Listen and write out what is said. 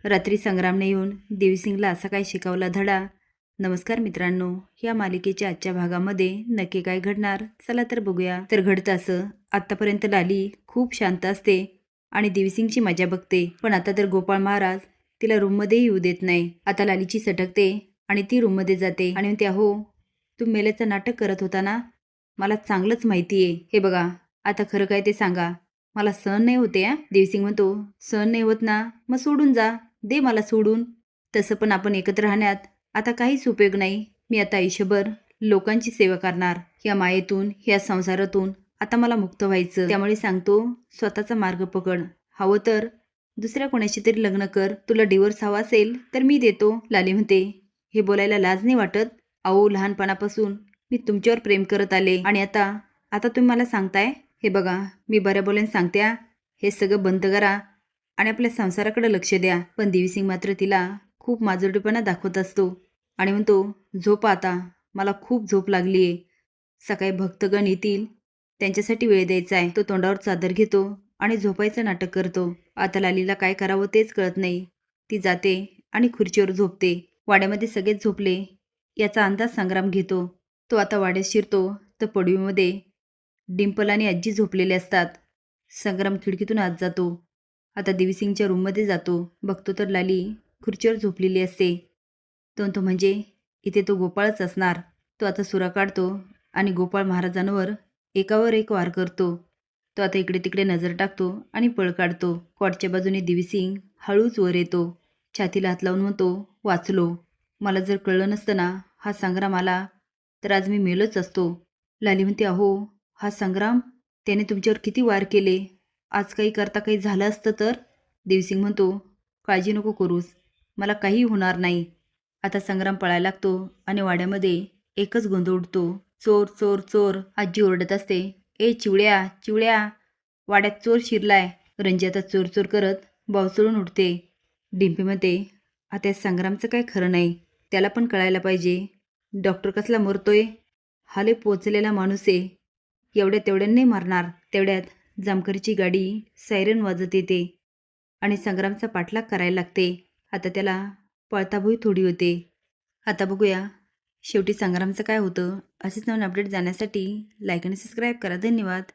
रात्री संग्रामने येऊन देवीसिंगला असा काय शिकवला धडा. नमस्कार मित्रांनो, या मालिकेच्या आजच्या भागामध्ये नक्की काय घडणार चला तर बघूया. तर घडतं असं, आतापर्यंत लाली खूप शांत असते आणि देवीसिंगची मजा बघते, पण आता तर गोपाळ महाराज तिला रूममध्ये येऊ देत नाही. आता लालीची सटकते आणि ती रूममध्ये जाते आणि म्हणते, हो तू मेल्याचं नाटक करत होता ना, मला चांगलंच माहिती आहे. हे बघा, आता खरं काय ते सांगा, मला सहन नाही होते. देवीसिंग म्हणतो, सहन नाही होत ना, मग सोडून जा, दे मला सोडून. तसं पण आपण एकत्र राहण्यात आता काहीच उपयोग नाही. मी आता आयुष्यभर लोकांची सेवा करणार. ह्या मायेतून, ह्या संसारातून आता मला मुक्त व्हायचं. त्यामुळे सांगतो, स्वतःचा मार्ग पकड. हवं तर दुसऱ्या कोणाशी तरी लग्न कर. तुला डिवोर्स हवा असेल तर मी देतो. लाली म्हणते, हे बोलायला लाज नाही वाटत? अहो, लहानपणापासून मी तुमच्यावर प्रेम करत आले आणि आता आता तुम्ही मला सांगताय? हे बघा, मी बऱ्या बोलाने सांगते, हे सगळं बंद करा आणि आपल्या संसाराकडे लक्ष द्या. पण देवीसिंग मात्र तिला खूप माजुरडेपणा दाखवत असतो आणि म्हणतो, झोप आता, मला खूप झोप लागली आहे. सकाळी भक्तगण येतील, त्यांच्यासाठी वेळ द्यायचा आहे. तो तोंडावर चादर घेतो आणि झोपायचं नाटक करतो. आता लालीला काय करावं तेच कळत नाही. ती जाते आणि खुर्चीवर झोपते. वाड्यामध्ये सगळेच झोपले याचा अंदाज संग्राम घेतो. तो आता वाड्यात शिरतो तर पडवीमध्ये डिंपल आणि आजी झोपलेले असतात. संग्राम खिडकीतून आत जातो. आता देवीसिंगच्या रूममध्ये जातो. बघतो तर लाली खुर्चीवर झोपलेली असते. तो म्हणजे इथे तो गोपाळच असणार. तो आता सुरा काढतो आणि गोपाळ महाराजांवर एकावर एक वार करतो. तो आता इकडे तिकडे नजर टाकतो आणि पळ काढतो. कॉटच्या बाजूने देवीसिंग हळूच वर येतो. छातीला हात लावून म्हणतो, वाचलो. मला जर कळलं नसतं ना हा संग्राम आला तर आज मी मेलोच असतो. लाली म्हणते, अहो हा संग्राम, त्याने तुमच्यावर किती वार केले. आज काही करता काही झालं असतं तर? देवसिंग म्हणतो, काळजी नको करूस, मला काही होणार नाही. आता संग्राम पळायला लागतो आणि वाड्यामध्ये एकच गोंधळ उडतो. चोर चोर चोर. आजी ओरडत असते, ए चिवड्या चिवड्या, वाड्यात चोर शिरलाय. रंजी आता चोर चोर करत बावचळून उठते. डिंपी म्हणते, आता या संग्रामचं काय खरं नाही, त्याला पण कळायला पाहिजे. डॉक्टर कसला मरतोय, हाले पोचलेला माणूस आहे, एवढ्या तेवढ्यांनी मारणार. तेवढ्यात जामकरची गाडी सायरन वाजत येते आणि संग्रामचा पाठलाग करायला लागते. आता त्याला पळताभुई थोडी होते. आता बघूया शेवटी संग्रामचं काय होतं. असेच नवीन अपडेट जाण्यासाठी लाईक आणि सबस्क्राईब करा. धन्यवाद.